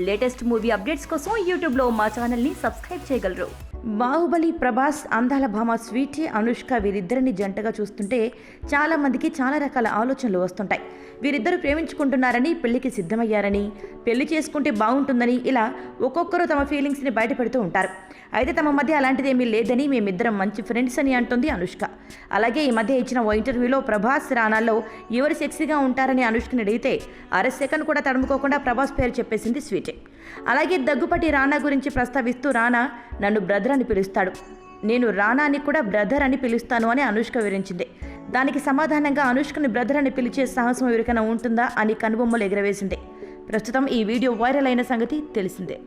Latest movie updates కోసం యూట్యూబ్లో మా ఛానల్ని సబ్స్క్రైబ్ చేయగలరు. బాహుబలి ప్రభాస్, అందాల భామ స్వీటీ, అనుష్క వీరిద్దరిని జంటగా చూస్తుంటే చాలా మందికి చాలా రకాల ఆలోచనలు వస్తుంటాయి. వీరిద్దరు ప్రేమించుకుంటున్నారని, పెళ్లికి సిద్ధమయ్యారని, పెళ్లి చేసుకుంటే బాగుంటుందని ఇలా ఒక్కొక్కరు తమ ఫీలింగ్స్ని బయటపెడుతూ ఉంటారు. అయితే తమ మధ్య అలాంటిదేమీ లేదని, మేమిద్దరం మంచి ఫ్రెండ్స్ అని అంటుంది అనుష్క. అలాగే ఈ మధ్య ఇచ్చిన ఓ ఇంటర్వ్యూలో ప్రభాస్, రానాల్లో ఎవరు సెక్సీగా ఉంటారని అనుష్కని అడిగితే అర సెకండ్ కూడా తడుముకోకుండా ప్రభాస్ పేరు చెప్పేసింది స్వీటీ. అలాగే దగ్గుపాటి రానా గురించి ప్రస్తావిస్తూ రానా నన్ను బ్రదర్ అని పిలుస్తాడు, నేను రానాని కూడా బ్రదర్ అని పిలుస్తాను అని అనుష్క వివరించింది. దానికి సమాధానంగా అనుష్కని బ్రదర్ అని పిలిచే సాహసం ఎవరికైనా ఉంటుందా అని కనుబొమ్మలు ఎగరవేసింది. ప్రస్తుతం ఈ వీడియో వైరల్ అయిన సంగతి తెలిసిందే.